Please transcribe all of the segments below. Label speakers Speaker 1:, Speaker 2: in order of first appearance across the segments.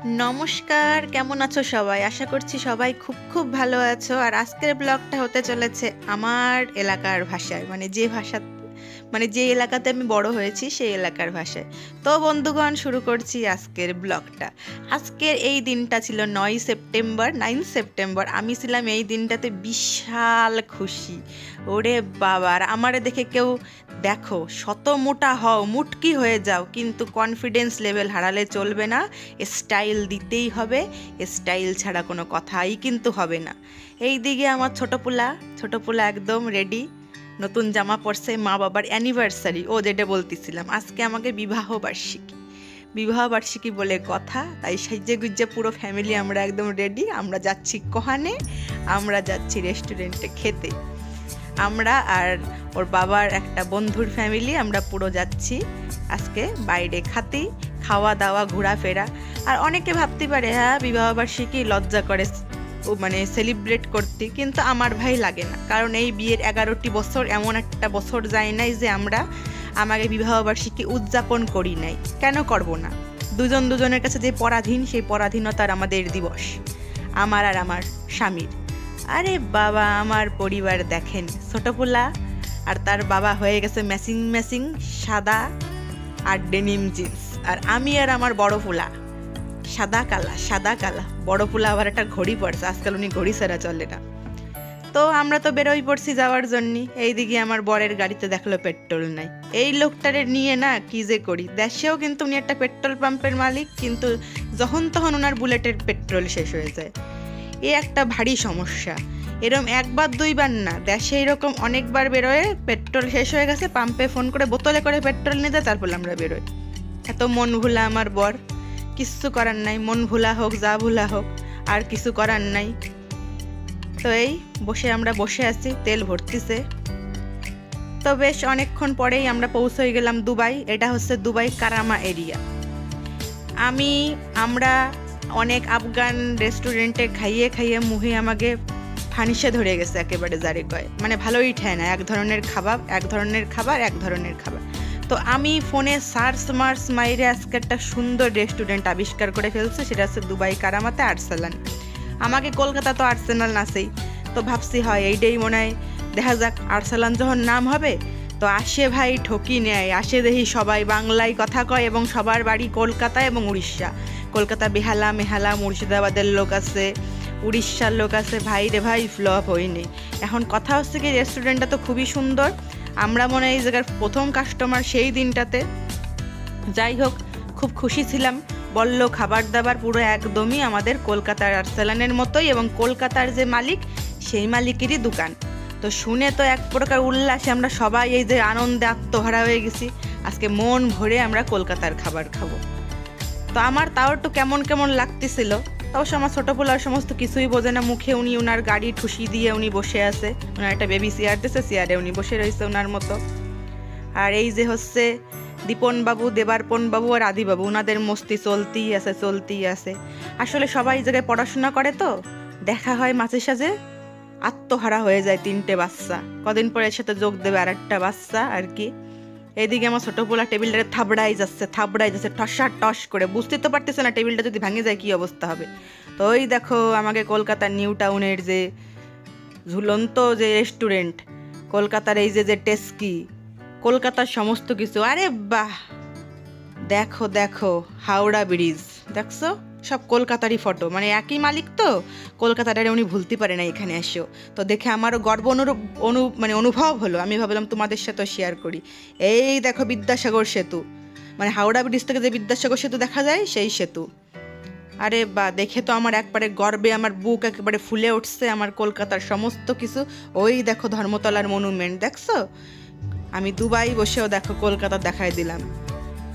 Speaker 1: নমস্কার, কেমন আছো সবাই? আশা করছি সবাই খুব খুব ভালো আছো। আর আজকের ব্লগটা হতে চলেছে আমার এলাকার ভাষায়, মানে যে এলাকাতে আমি বড় হয়েছি সেই এলাকার ভাষায়। তো বন্ধুগণ, শুরু করছি আজকের ব্লগটা। আজকের এই দিনটা ছিল 9 সেপ্টেম্বর। আমি ছিলাম এই দিনটাতে বিশাল খুশি। ওরে বাবার, আমারে দেখে কেউ দেখো শত মোটা হও, মুটকি হয়ে যাও, কিন্তু কনফিডেন্স লেভেল হারালে চলবে না। স্টাইল দিতেই হবে, স্টাইল ছাড়া কোনো কথাই কিন্তু হবে না। এই দিকে আমার ছোট পোলা একদম রেডি, নতুন জামা পরছে, মা বাবার অ্যানিভার্সারি, ও যেটা বলতেছিলাম, আজকে আমাকে বিবাহ বার্ষিকী বলে কথা। তাই সাইজে গুজ্জে পুরো ফ্যামিলি আমরা একদম রেডি। আমরা যাচ্ছি কোহানে, আমরা যাচ্ছি রেস্টুরেন্টে খেতে। আমরা আর ওর বাবার একটা বন্ধুর ফ্যামিলি, আমরা পুরো যাচ্ছি আজকে বাইরে খাতে, খাওয়া দাওয়া ঘোরাফেরা। আর অনেকে ভাবতে পারে হ্যাঁ বিবাহবার্ষিকী লজ্জা করে মানে সেলিব্রেট করতে, কিন্তু আমার ভাই লাগে না, কারণ এই বিয়ের 11টি বছর এমন একটা বছর যায় নাই যে আমরা আমাকে বিবাহবার্ষিকী উদযাপন করি নাই। কেন করব না? দুজনের কাছে যে পরাধীন, সেই পরাধীনতার আমাদের দিবস, আমার আর আমার স্বামীর। আরে বাবা, আমার পরিবার দেখেন, ছোটপোলা আর তার বাবা হয়ে গেছে ম্যাচিং সাদা আর ডেনিম জিন্স, আর আমি আর আমার বড় পোলা সাদা কালা। বড় পোলা আবার একটা ঘড়ি পড়ছে, আজকাল উনি ঘড়ি ছাড়া চলে না। তো আমরা তো বেরোই পড়ছি যাওয়ার জন্য। এইদিকে আমার বরের গাড়িতে দেখলো পেট্রোল নাই। এই লোকটারে নিয়ে না কি যে করি। দেশেও কিন্তু উনি একটা পেট্রোল পাম্পের মালিক, কিন্তু যখন তখন ওনার বুলেটের পেট্রোল শেষ হয়ে যায়। এ একটা ভারী সমস্যা। এরকম একবার দুইবার না, দেশে এরকম অনেকবার বেরোয়, পেট্রোল শেষ হয়ে গেছে, পাম্পে ফোন করে বোতলে করে পেট্রোল নিয়ে যায়, তারপর আমরা বেরোই। এত মন ভোলা আমার বর, কিছু করার নাই, মন ভোলা হোক যা ভোলা হোক, আর কিছু করার নাই। তো এই আমরা বসে আছি, তেল ভরতিছে। তো বেশ অনেকক্ষণ পরেই আমরা পৌঁছে গেলাম দুবাই। এটা হচ্ছে দুবাই কারামা এরিয়া। আমরা অনেক আফগান রেস্টুরেন্টে খাইয়ে মুহে আমাকে ফানিসে ধরে গেছে একেবারে, যারে কয় মানে ভালোই ঠায় না, এক ধরনের খাবার। তো আমি ফোনে সার্চ মাইরে আজকে একটা সুন্দর রেস্টুরেন্ট আবিষ্কার করে ফেলছি, সেটা হচ্ছে দুবাই কারামাতে আর্সেনাল। আমাকে কলকাতা তো আর্সেনাল নাছেই, তো ভাবছি হয় এইটাই মনে হয়, দেখা যাক আর্সেনাল যখন নাম হবে তো আসে ভাই ঠকি নেয়, আসে দেখি সবাই বাংলায় কথা কয় এবং সবার বাড়ি কলকাতা এবং উড়িষ্যা। কলকাতা বেহালা মেহালা মুর্শিদাবাদের লোক আছে, উড়িষ্যার লোক আছে, ভাই রে ভাই ফ্লপ হয়নি। এখন কথা হচ্ছে কি, রেস্টুরেন্টটা তো খুবই সুন্দর, আমরা মনে হয় এই জায়গার প্রথম কাস্টমার সেই দিনটাতে। যাই হোক, খুব খুশি ছিলাম। বললো খাবার দাবার পুরো একদমই আমাদের কলকাতার আর্সেনালের মতোই, এবং কলকাতার যে মালিক সেই মালিকেরই দোকান। তো শুনে তো এক প্রকার উল্লাসে আমরা সবাই এই যে আনন্দে আত্মহারা হয়ে গেছি, আজকে মন ভরে আমরা কলকাতার খাবার খাবো। তো আমার তাও একটু কেমন লাগতেছিল। অবশ্য আমার ছোটো পোলার সমস্ত কিছুই বোঝে না, মুখে উনি ওনার গাড়ি ঠুসি দিয়ে উনি বসে আছে, ওনার একটা বেবি চেয়ার দিয়েছে, চেয়ারে উনি বসে রয়েছে ওনার মতো। আর এই যে হচ্ছে দীপন বাবু, দেবার্পণ বাবু আর আদি বাবু, ওনাদের মস্তি চলতেই আছে। আসলে সবাই এই জায়গায় পড়াশোনা করে, তো দেখা হয় মাঝে সাঝে, আত্মহারা হয়ে যায় 3টে বাচ্চা। কদিন পরে এর সাথে যোগ দেবে আর একটা বাচ্চা আর কি। এইদিকে আমার ছোটো পোলা টেবিলটারে থাবড়াই যাচ্ছে টস করে, বুঝতে তো পারতেছে না টেবিলটা যদি ভেঙে যায় কি অবস্থা হবে। তো ওই দেখো আমাকে কলকাতার নিউ টাউনের যে ঝুলন্ত যে রেস্টুরেন্ট, কলকাতার এই যে টেস্কি, কলকাতার সমস্ত কিছু। আরে বাহ, দেখো হাওড়া ব্রিজ, দেখছো সব কলকাতারই ফটো, মানে একই মালিক তো, কলকাতাটারে উনি ভুলতে পারে না এখানে এসেও। তো দেখে আমারও গর্ব অনুভব হলো। আমি ভাবলাম তোমাদের সাথেও শেয়ার করি। এই দেখো বিদ্যাসাগর সেতু, মানে হাওড়া ব্রিজ থেকে যে বিদ্যাসাগর সেতু দেখা যায় সেই সেতু। আরে বা, দেখে তো আমার একবারে গর্বে আমার বুক একেবারে ফুলে উঠছে, আমার কলকাতার সমস্ত কিছু। ওই দেখো ধর্মতলার মনুমেন্ট, দেখছো? আমি দুবাই বসেও দেখো কলকাতা দেখাই দিলাম।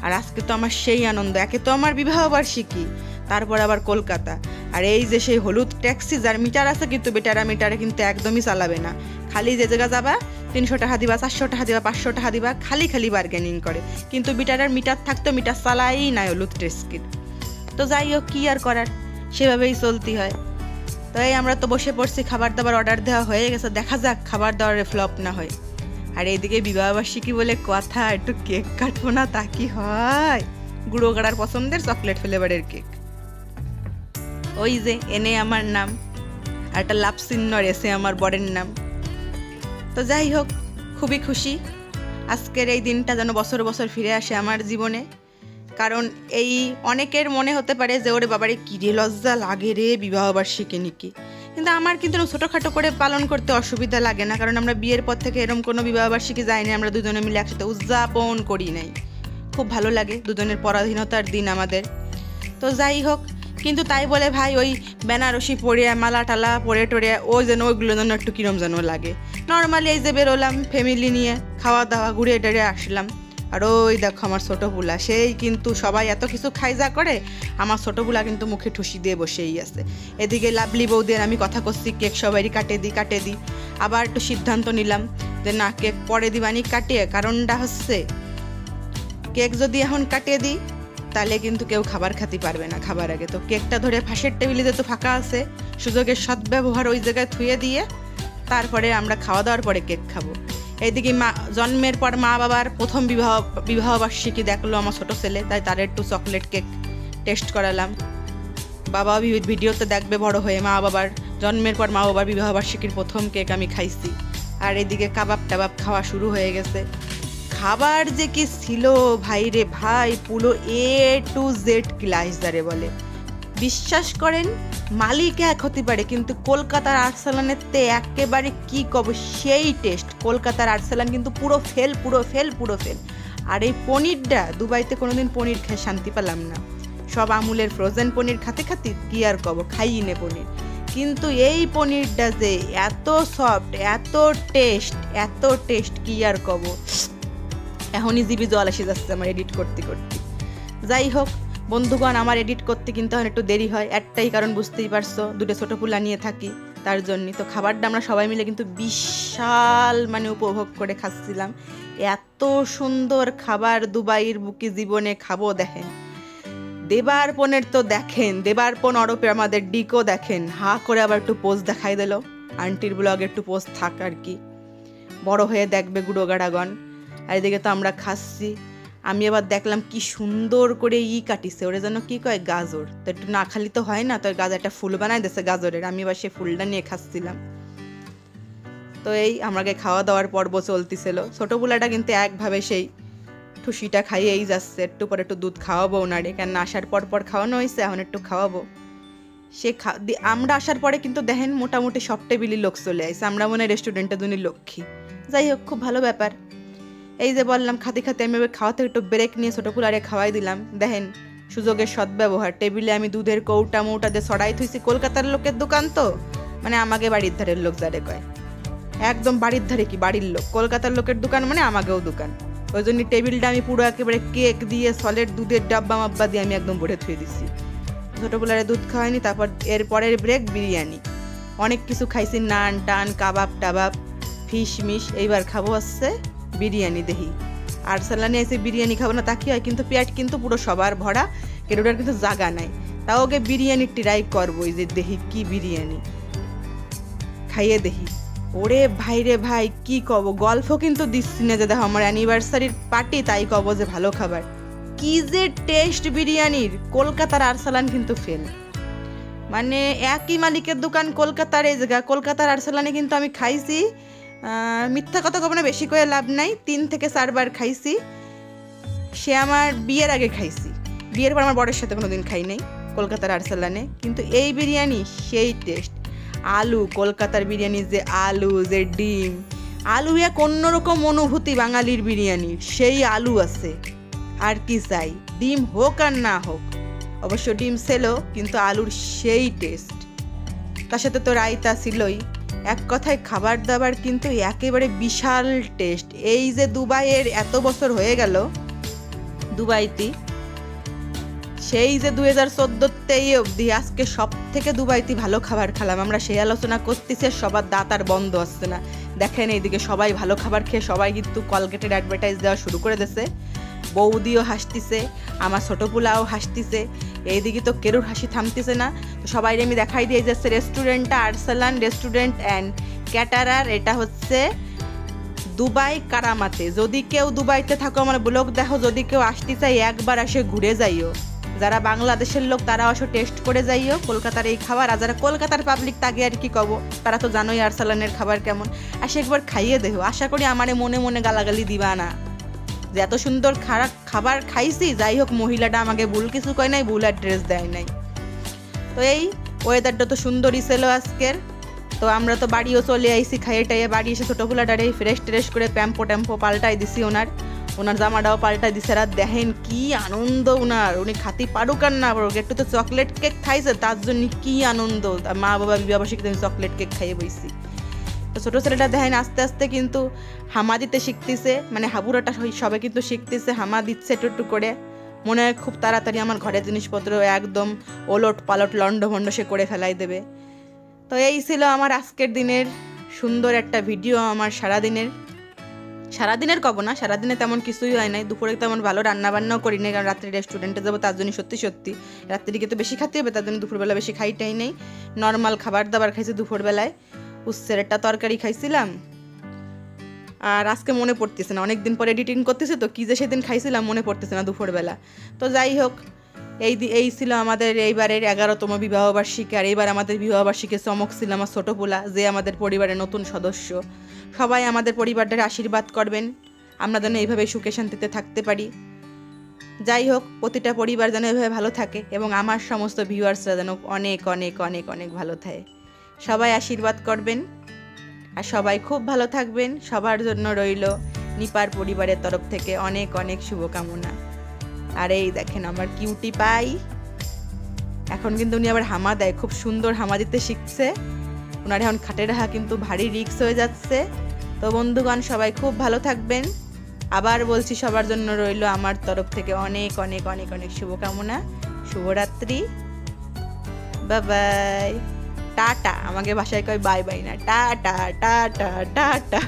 Speaker 1: আর আজকে তো আমার সেই আনন্দ, একে তো আমার বিবাহবার্ষিকী, তারপর আবার কলকাতা। আর এই যে সেই হলুদ ট্যাক্সি, যার মিটার আছে, কিন্তু মিটারে কিন্তু একদমই চালাবে না, খালি যে জায়গা যাবা 300 টাকা দিবা, 400 টাকা দিবা, 500 টাকা দিবা, খালি বার্গেনিং করে, কিন্তু মিটার থাকতো, মিটার চালাই নাই হলুদ ট্যাক্সির। তো যাই হোক, কি আর করার, সেভাবেই চলতে হয়। তো এই আমরা তো বসে পড়ছি, খাবার দাবার অর্ডার দেওয়া হয়ে গেছে, দেখা যাক খাবার দাবারে ফ্লপ না হয়। আর এইদিকে বিবাহবার্ষিকী বলে কথা, একটু কেক কাটবো না তা কি হয়? গুঁড়ো গাড়ার পছন্দের চকলেট ফ্লেভারের কেক। ওই যে এনে আমার নাম, আর একটা লাভ চিহ্ন রেসে আমার বরের নাম। তো যাই হোক, খুবই খুশি আজকের এই দিনটা যেন বছর বছর ফিরে আসে আমার জীবনে। কারণ এই অনেকের মনে হতে পারে যে ওরে বাবারে কি রে লজ্জা লাগে রে বিবাহবার্ষিকী নাকি, কিন্তু আমার কিন্তু ছোটোখাটো করে পালন করতে অসুবিধা লাগে না, কারণ আমরা বিয়ের পর থেকে এরকম কোনো বিবাহবার্ষিকী যাইনি, আমরা দুজনে মিলে একসাথে উদযাপন করি নাই। খুব ভালো লাগে, দুজনের পরাধীনতার দিন আমাদের। তো যাই হোক, কিন্তু তাই বলে ভাই ওই বেনারসি পরে মালা টালা পরে টরে ও যেন ওইগুলো যেন একটু কিরম যেন লাগে। নর্মালি এই যে বেরোলাম ফ্যামিলি নিয়ে, খাওয়া দাওয়া ঘুরে টুরে আসলাম। আর ওই দেখো আমার ছোটো বুলা, সেই কিন্তু সবাই এত কিছু খাই যা করে, আমার ছোটো বুলা কিন্তু মুখে ঠুসি দিয়ে বসেই আছে। এদিকে লাভলি বৌদের আমি কথা করছি কেক সবারই কাটে দিই। আবার একটু সিদ্ধান্ত নিলাম যে না, কেক পরে দিবানি কাটিয়ে, কারণটা হচ্ছে কেক যদি এখন কাটিয়ে দিই তাহলে কিন্তু কেউ খাবার খেতে পারবে না খাবার আগে। তো কেকটা ধরে ফাঁসের টেবিলে যেহেতু ফাঁকা আছে, সুযোগের সদ্ব্যবহার ওই জায়গায় থুয়ে দিয়ে তারপরে আমরা খাওয়া দাওয়ার পরে কেক খাবো। এইদিকে জন্মের পর মা বাবার প্রথম বিবাহবার্ষিকী দেখলো আমার ছোটো ছেলে, তাই তার একটু চকলেট কেক টেস্ট করালাম। বাবা ভিডিওতে দেখবে বড় হয়ে মা বাবার জন্মের পর মা বাবার বিবাহবার্ষিকীর প্রথম কেক আমি খাইছি। আর এদিকে কাবাব টাবাব খাওয়া শুরু হয়ে গেছে। খাবার যে কি ছিল ভাই রে ভাই, পুরো A to Z ক্লাস যারে বলে। বিশ্বাস করেন মালিক এক হতে পারে, কিন্তু কলকাতার আর্সালানের তে একেবারে কি কব সেই টেস্ট। কলকাতার আর্সালান কিন্তু পুরো ফেল। আর এই পনিরটা, দুবাইতে কোনোদিন পনির খেয়ে শান্তি পেলাম না, সব আমুলের ফ্রোজেন পনির খাতে কি আর কব, খাইই নে পনির। কিন্তু এই পনিরটা যে এত সফট, এত টেস্ট কি আর কব। এখনই জিবি জল এসে যাচ্ছে আমার এডিট করতে। যাই হোক বন্ধুগণ, আমার এডিট করতে কিন্তু এখন একটু দেরি হয়, একটাই কারণ বুঝতেই পারছো, দুটো ছোটো পুলা নিয়ে থাকি তার জন্যই। তো খাবারটা আমরা সবাই মিলে কিন্তু বিশাল উপভোগ করে খাচ্ছিলাম। এত সুন্দর খাবার দুবাইয়ের বুকে জীবনে খাবো। দেখেন দেবার্পণের তো দেখেন, দেবার্পণ অরূপে আমাদের ডিকো দেখেন, হা করে আবার একটু পোজ দেখাই দিল। আন্টির ব্লগে একটু পোজ থাক আর কি, বড় হয়ে দেখবে গুড়োগাড়াগণ। আর এদিকে তো আমরা খাচ্ছি। আমি আবার দেখলাম কি সুন্দর করে কাটিছে, ওরা যেন কি কয় গাজর, তো একটু না খালি তো হয় না, তো গাজরটা ফুল বানাই দিয়েছে গাজরের, আমি আবার সেই ফুলটা নিয়ে খাচ্ছিলাম। তো এই আমাকে খাওয়া দাওয়ার পর্ব চলতেছিল। ছোটো বুলাটা কিন্তু একভাবে সেই ঠুসিটা খাইয়েই যাচ্ছে, একটু পরে একটু দুধ খাওয়াবো ওনারে, কেন আসার পর খাওয়ানো হয়েছে, এখন একটু খাওয়াবো। সে আমরা আসার পরে কিন্তু দেখেন মোটামুটি সব টেবিলই লোক চলে আসছে, আমরা মনে হয় রেস্টুরেন্টে দুনি লক্ষ্মী। যাই হোক, খুব ভালো ব্যাপার। এই যে বললাম খাতে আমি খাওয়াতে একটু ব্রেক নিয়ে ছোটো পুলারে খাওয়াই দিলাম। দেখেন সুযোগের সদ্ব্যবহার, টেবিলে আমি দুধের কৌটা মৌটা দিয়ে ছড়াই থুইছি। কলকাতার লোকের দোকান তো, মানে আমাকে বাড়ির ধারের লোক যারে কয়, একদম বাড়ির ধারে কি বাড়ির লোক, কলকাতার লোকের দোকান মানে আমাকেও দোকান। ওই জন্য টেবিলটা আমি পুরো একেবারে কেক দিয়ে সলিড দুধের ডাব্বা মাব্বা দিয়ে আমি একদম ভরে থুয়ে দিচ্ছি। ছোটো পুলারে দুধ খাওয়াইনি, তারপর এর পরের ব্রেক বিরিয়ানি, অনেক কিছু খাইছি, নান টান কাবাব টাবাব ফিশ মিশ। এইবার খাবো হচ্ছে বিরিয়ানি। দেখি আর্সালানে এসে বিরিয়ানি খাবো না তা কি হয়, কিন্তু পেট কিন্তু পুরো সবার ভরা, কেটোটার কিন্তু জায়গা নাই। তাও ওকে বিরিয়ানি ট্রাই করবো, যে দেখি কি বিরিয়ানি খাইয়ে দেখি। ওরে ভাই রে ভাই কি কব, গল্প কিন্তু দিচ্ছি না যে দেখো আমার অ্যানিভার্সারির পার্টি, তাই কব যে ভালো খাবার। কি যে টেস্ট বিরিয়ানির, কলকাতার আর্সালান কিন্তু ফেল। মানে একই মালিকের দোকান, কলকাতার এই জায়গা, কলকাতার আর্সালানে কিন্তু আমি খাইছি, মিথ্যা কথা কখনো বেশি করে লাভ নাই, 3 থেকে 4 বার খাইছি। সে আমার বিয়ের আগে খাইছি, বিয়ের পর আমার বরের সাথে কোনোদিন খাই নাই কলকাতার আর্সালানে। কিন্তু এই বিরিয়ানি সেই টেস্ট। আলু, কলকাতার বিরিয়ানি যে আলু, যে ডিম, আলু এক অন্যরকম অনুভূতি বাঙালির বিরিয়ানির, সেই আলু আছে। আর কি চাই, ডিম হোক আর না হোক, অবশ্য ডিম ছিল, কিন্তু আলুর সেই টেস্ট। তার সাথে তো রায়তা ছিলই। এক কথায় খাবার দাবার কিন্তু একেবারে বিশাল টেস্ট। এই যে দুবাইয়ের এত বছর হয়ে গেল দুবাইতে, সেই যে 2014 অবধি আজকে সব থেকে দুবাইতে ভালো খাবার খেলাম আমরা, সেই আলোচনা করতেছে, সবার দাঁত আর বন্ধ আসছে না। দেখেন এইদিকে সবাই ভালো খাবার খেয়ে সবাই কিন্তু কলগেটের অ্যাডভার্টাইজ দেওয়া শুরু করে দিয়েছে। বৌদিও হাসতিছে, আমার ছোটো পোলাও হাসতিছে, এইদিকে তো কেরুর হাসি থামতেছে না। তো সবাই আমি দেখাই দিয়ে যাচ্ছে রেস্টুরেন্টটা আর্সালান রেস্টুরেন্ট অ্যান্ড ক্যাটারার। এটা হচ্ছে দুবাই কারামাতে। যদি কেউ দুবাইতে থাকো আমার ব্লগ দেখো, যদি কেউ আসতে চাই একবার আসে ঘুরে যাইও। যারা বাংলাদেশের লোক তারা অবশ্য টেস্ট করে যাইও কলকাতার এই খাবার, আর যারা কলকাতার পাবলিক তাকে আর কি কব, তারা তো জানোই আরসালানের খাবার কেমন। আর সে একবার খাইয়ে দেবো, আশা করি আমারে মনে মনে গালাগালি দিবা না যে এত সুন্দর খাবার খাইছি। যাই হোক, মহিলাটা আমাকে ভুল কিছু কয় নাই, ভুল অ্যাড্রেস দেয় নাই। তো এই ওয়েদারটা তো সুন্দরই ছিল আজকের। তো আমরা তো বাড়িও চলে আইসি, খাইয়ে টাইয়ে বাড়ি এসে ছোটো ফুলাটারে ফ্রেশ ট্রেশ করে প্যাম্পো ট্যাম্পো পাল্টাই দিছি, ওনার জামাটাও পাল্টাই দিছে। আর দেখেন কি আনন্দ উনি খাতি পারুক আর না পারুক, একটু তো চকলেট কেক খাইছে, তার জন্য কি আনন্দ। মা বাবা বিবাহ শিখতে আমি চকলেট কেক খাইয়ে বইছি। তো ছোটো ছেলেটা দেখেন আস্তে আস্তে কিন্তু হামা দিতে শিখতেছে, মানে হাবুরাটা সবে কিন্তু শিখতেছে, হামা দিচ্ছে একটু একটু করে। মনে হয় খুব তাড়াতাড়ি আমার ঘরের জিনিসপত্র একদম ওলট পালট লন্ড ভন্ড সে করে ফেলাই দেবে। তো এই ছিল আমার আজকের দিনের সুন্দর একটা ভিডিও। আমার সারাদিনের কব না, সারাদিনে তেমন কিছুই হয় নাই। দুপুরে তেমন ভালো রান্নাবান্নাও করি নাই, কারণ রাত্রে রেস্টুরেন্টে যাবো, তার জন্য সত্যি রাত্রি তো বেশি খাতে হবে, তার জন্য দুপুরবেলা বেশি খাইটাই নেই। নর্মাল খাবার দাবার খাইছি দুপুরবেলায়, উচ্ছের একটা তরকারি খাইছিলাম। আর আজকে মনে পড়তেছে না, অনেকদিন পরে এডিটিং করতেছি তো কি যে সেদিন খাইছিলাম মনে পড়তেছে না দুপুরবেলা। তো যাই হোক, এই ছিল আমাদের এইবারের 11তম বিবাহবার্ষিকী। আর এইবার আমাদের বিবাহবার্ষিকী চমক ছিল আমার ছোটো পোলা, যে আমাদের পরিবারের নতুন সদস্য। সবাই আমাদের পরিবারটার আশীর্বাদ করবেন, আমরা যেন এইভাবে সুখে শান্তিতে থাকতে পারি। যাই হোক, প্রতিটা পরিবার যেন এইভাবে ভালো থাকে, এবং আমার সমস্ত ভিউয়ার্সরা যেন অনেক অনেক অনেক অনেক ভালো থাকে। সবাই আশীর্বাদ করবেন, আর সবাই খুব ভালো থাকবেন। সবার জন্য রইল নিপার পরিবারের তরফ থেকে অনেক অনেক শুভকামনা। আর এই দেখেন আমার কিউটি পাই, এখন কিন্তু উনি আবার হামা দেয়, খুব সুন্দর হামা দিতে শিখছে। ওনার এখন খাটের রাহা কিন্তু ভারী রিক্স হয়ে যাচ্ছে। তো বন্ধুগণ, সবাই খুব ভালো থাকবেন। আবার বলছি, সবার জন্য রইল আমার তরফ থেকে অনেক অনেক অনেক অনেক শুভকামনা। শুভরাত্রি, বাই বাই, টাটা। আমাকে বাসায় কয় বাই বাই না, টাটা টাটা টাটা।